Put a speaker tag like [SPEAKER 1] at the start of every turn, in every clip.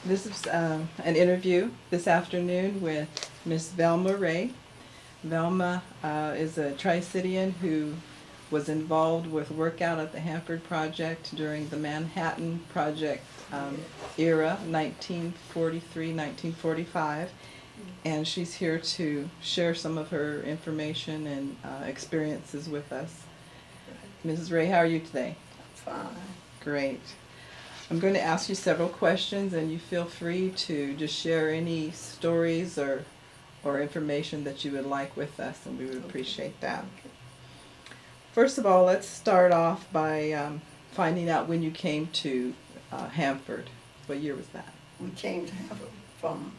[SPEAKER 1] This is an interview this afternoon with Miss Velma Ray. Velma is a Tri-Citian who was involved with work out at the Hanford Project during the Manhattan Project era, 1943, 1945. And she's here to share some of her information and experiences with us. Mrs. Ray, how are you today?
[SPEAKER 2] Fine.
[SPEAKER 1] Great. I'm going to ask you several questions, and you feel free to just share any stories or information that you would like with us, and we would appreciate that. First of all, let's start off by finding out when you came to Hanford. What year was that?
[SPEAKER 2] We came to Hanford from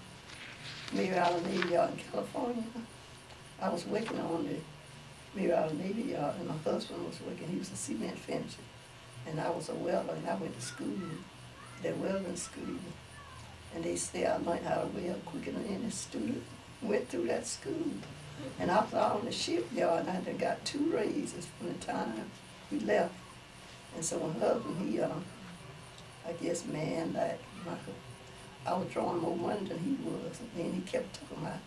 [SPEAKER 2] Mary Island Navy Yard in California. I was working on the Mary Island Navy Yard, and my husband was working. He was a cement finisher, and I was a welder, and I went to school, that welding school. And they say I learned how to weld quicker than any student went through that school. And I was out on the shipyard, and I had got 2 raises from the time we left. And so my husband, he, I guess, man, like, I was drawing more money than he was. And then he kept talking about,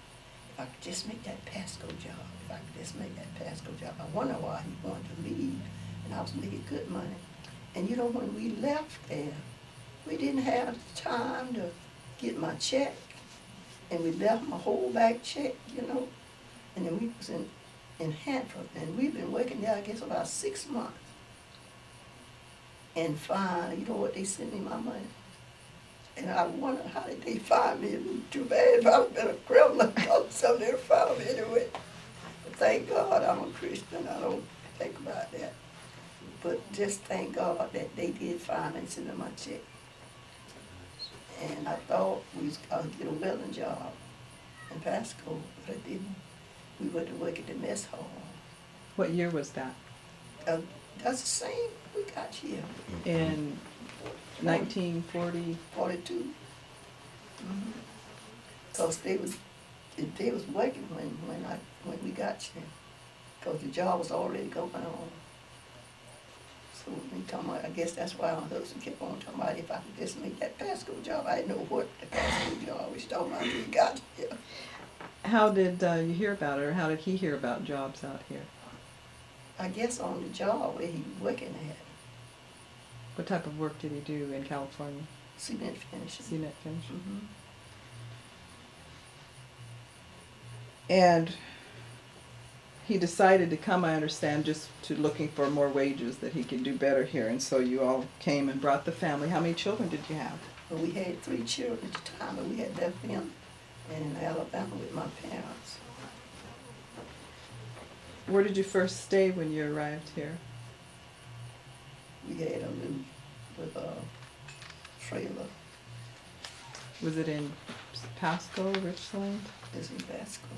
[SPEAKER 2] if I could just make that Pasco job, if I could just make that Pasco job. I wonder why he wanted to leave, and I was making good money. And you know, when we left there, we didn't have time to get my check, and we left my whole back check, you know. And then we was in Hanford, and we've been working there, I guess, about 6 months. And finally, you know what, they sent me my money. And I wonder how did they find me. It was too bad if I'd been a criminal or something, they'd find me anyway. But thank God I'm a Christian, I don't think about that. But just thank God that they did find me and send me my check. And I thought I'd get a welding job in Pasco, but I didn't. We went to work at the mess hall.
[SPEAKER 1] What year was that?
[SPEAKER 2] That's the same we got here.
[SPEAKER 1] In 1940?
[SPEAKER 2] 42. Because they was working when we got here. Because the job was already going on. So we talking about, I guess that's why my husband kept on talking about if I could just make that Pasco job. I didn't know what the Pasco job was talking about until we got here.
[SPEAKER 1] How did you hear about it, or how did he hear about jobs out here?
[SPEAKER 2] I guess on the job where he was working at.
[SPEAKER 1] What type of work did he do in California?
[SPEAKER 2] Cement finishing.
[SPEAKER 1] Cement finishing.
[SPEAKER 2] Mm-hmm.
[SPEAKER 1] And he decided to come, I understand, just to looking for more wages, that he could do better here. And so you all came and brought the family. How many children did you have?
[SPEAKER 2] Well, we had 3 children at the time, but we had left them in Alabama with my parents.
[SPEAKER 1] Where did you first stay when you arrived here?
[SPEAKER 2] We had a little trailer.
[SPEAKER 1] Was it in Pasco, Richland?
[SPEAKER 2] It's in Pasco.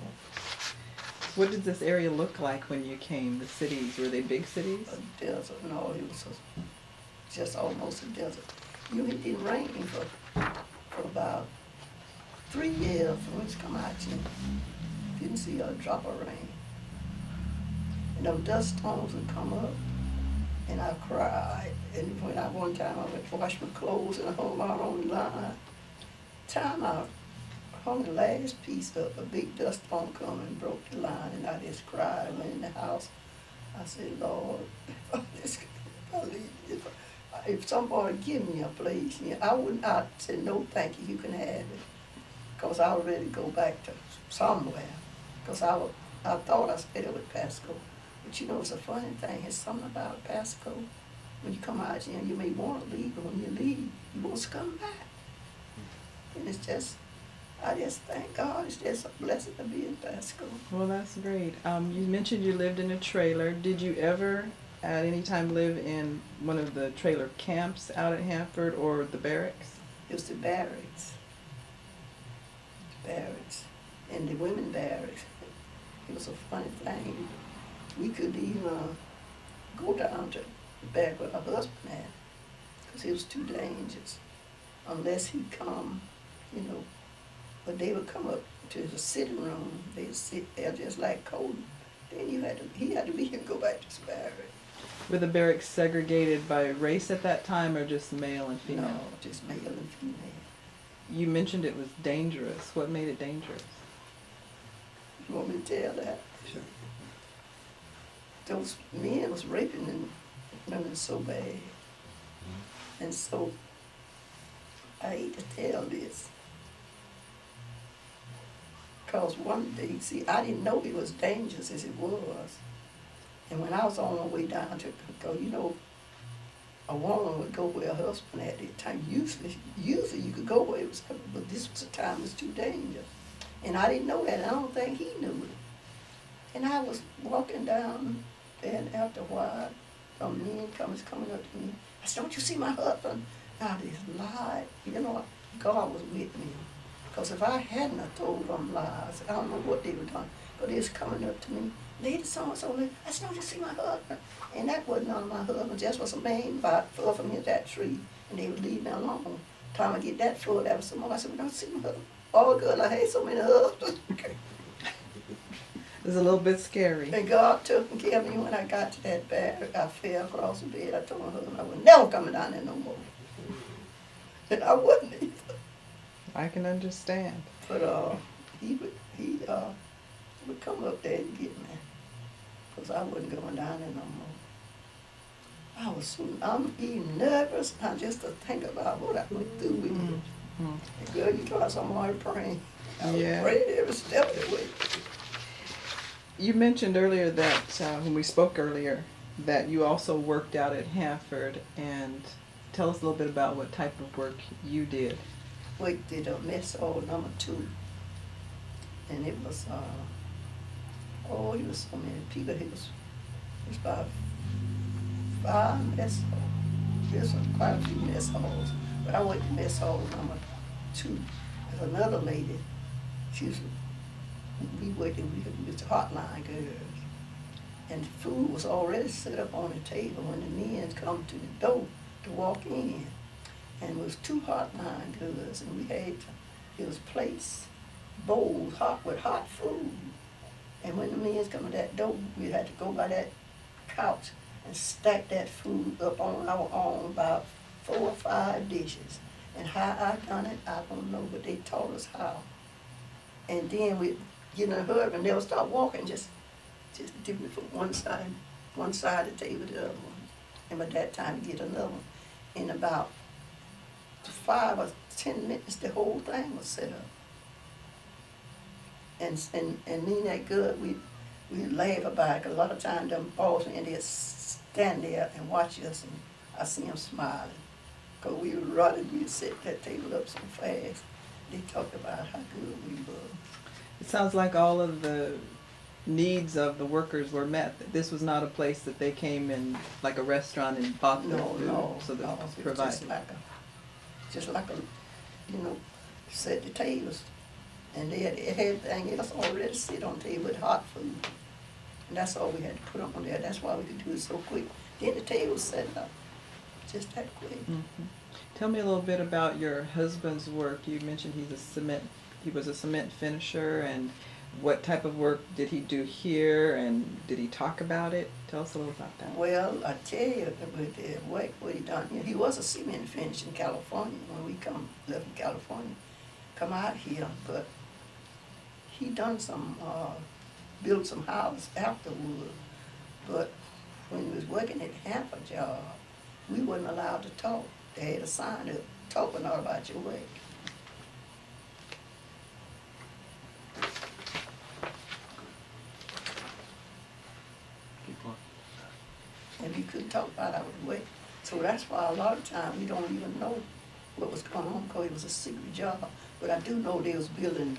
[SPEAKER 1] What did this area look like when you came? The cities, were they big cities?
[SPEAKER 2] A desert. No, it was just almost a desert. You know, it didn't rain for about 3 years when we come out here. Didn't see a drop of rain. And those dust storms would come up, and I cried. And when one time I went to wash my clothes and I hung out on the line, time I hung the last piece up, a big dust storm come and broke the line, and I just cried. I went in the house. I said, Lord, if somebody give me a place, I wouldn't. I said, no, thank you, you can have it. Because I was ready to go back to somewhere. Because I thought I stayed with Pasco. But you know, it's a funny thing. It's something about Pasco. When you come out here, you may want to leave, but when you leave, you want to come back. And it's just, I just thank God. It's just a blessing to be in Pasco.
[SPEAKER 1] Well, that's great. You mentioned you lived in a trailer. Did you ever, at any time, live in one of the trailer camps out at Hanford or the barracks?
[SPEAKER 2] It was the barracks. The barracks. And the women barracks. It was a funny thing. We could even go down to the back where my husband at, because it was too dangerous. Unless he'd come, you know. But they would come up to the sitting room. They'd sit there just like Colton. Then he had to leave and go back to his barracks.
[SPEAKER 1] Were the barracks segregated by race at that time, or just male and female?
[SPEAKER 2] No, just male and female.
[SPEAKER 1] You mentioned it was dangerous. What made it dangerous?
[SPEAKER 2] You want me to tell that?
[SPEAKER 3] Sure.
[SPEAKER 2] Those men was raping and women so bad. And so I hate to tell this. Because one day, see, I didn't know it was dangerous as it was. And when I was on my way down to go, you know, a woman would go where her husband at that time. Usually you could go where it was, but this was a time it was too dangerous. And I didn't know that. I don't think he knew it. And I was walking down, and after a while, some men coming up to me. I said, "Don't you see my husband?" Now this lie, you know, God was with me. Because if I hadn't have told them lies, I don't know what they would done. But they was coming up to me, "Lady so-and-so," I said, "Don't you see my husband?" And that wasn't none of my husband, just was a man about 4 from here, that tree, and they would leave me alone. Time I get that foot, that was some more. I said, "Well, don't you see my husband?" Oh, God, I hate so many husbands.
[SPEAKER 1] It was a little bit scary.
[SPEAKER 2] And God took care of me when I got to that bed. I fell across the bed. I told my husband I was never coming down there no more. And I wouldn't either.
[SPEAKER 1] I can understand.
[SPEAKER 2] But he would come up there and get me. Because I wasn't going down there no more. I'm even nervous now just to think about what I went through with it.
[SPEAKER 1] Mm.
[SPEAKER 2] And girl, you try some more praying. I was
[SPEAKER 1] Yeah.
[SPEAKER 2] praying every step of the way.
[SPEAKER 1] You mentioned earlier that, when we spoke earlier, that you also worked out at Hanford, and tell us a little bit about what type of work you did.
[SPEAKER 2] We did a mess hall number 2. And it was, it was so many people. It was about 5 mess halls. There's quite a few mess halls. But I went to mess hall number 2. There's another lady. We was the hotline girls. And food was already set up on the table when the men come to the door to walk in. And it was 2 hotline girls, and we had, it was plates, bowls, with hot food. And when the men come to that door, we had to go by that couch and stack that food up on our own, about 4 or 5 dishes. And how I done it, I don't know, but they taught us how. And then we get in a hurry and they'll start walking, just do it from one side of the table to the other one. And by that time, get another one. In about 5 or 10 minutes, the whole thing was set up. And me and that girl, we laugh about it, 'cause a lot of times them boss men, they'd stand there and watch us, and I see them smiling. 'Cause we were running, we'd set that table up so fast. They talked about how good we were.
[SPEAKER 1] It sounds like all of the needs of the workers were met. This was not a place that they came in like a restaurant and bought their food. So that
[SPEAKER 2] no,
[SPEAKER 1] was
[SPEAKER 2] it was
[SPEAKER 1] provided.
[SPEAKER 2] just like a, you know, set the tables. And they had everything else already sit on the table with hot food. And that's all we had to put on there. That's why we could do it so quick. Then the table was set up, just that quick.
[SPEAKER 1] Mhm. Tell me a little bit about your husband's work. You mentioned he was a cement finisher, and what type of work did he do here, and did he talk about it? Tell us a little about that.
[SPEAKER 2] Well, I tell you, with the work what he done, he was a cement finisher in California when we left from California, come out here, but he done built some houses afterward. But when he was working at the Hanford job, we wasn't allowed to talk. They had a sign up, talking all about your work. And we couldn't talk about our work. So that's why a lot of times we don't even know what was going on, because it was a secret job. But I do know they was building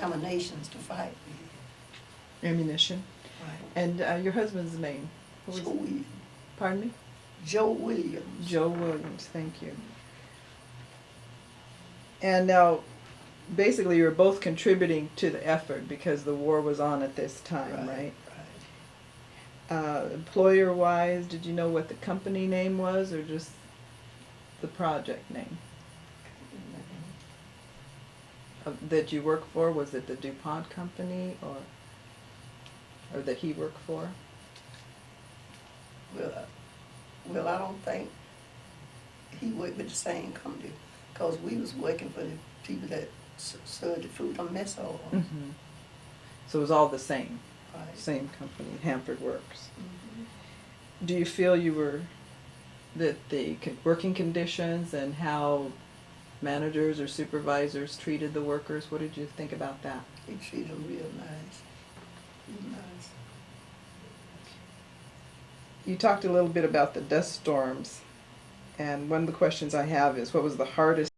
[SPEAKER 2] ammunitions to fight with.
[SPEAKER 1] Ammunition.
[SPEAKER 2] Right.
[SPEAKER 1] And your husband's name? What was
[SPEAKER 2] Joe
[SPEAKER 1] it?
[SPEAKER 2] Williams.
[SPEAKER 1] Pardon me?
[SPEAKER 2] Joe Williams.
[SPEAKER 1] Joe Williams, thank you. And now, basically, you were both contributing to the effort because the war was on at this time, right?
[SPEAKER 2] Right.
[SPEAKER 1] Employer-wise, did you know what the company name was, or just the project name that you worked for? Was it the DuPont company, or that he worked for?
[SPEAKER 2] Well, I don't think he worked with the same company. Cause we was working for the people that served the food on mess hall.
[SPEAKER 1] Mm-hmm. So it was all the same,
[SPEAKER 2] Right.
[SPEAKER 1] same company, Hanford Works.
[SPEAKER 2] Mhm.
[SPEAKER 1] Do you feel that the working conditions and how managers or supervisors treated the workers, what did you think about that?
[SPEAKER 2] He treated them real nice. Real nice.
[SPEAKER 1] You talked a little bit about the dust storms, and one of the questions I have is, what was the hardest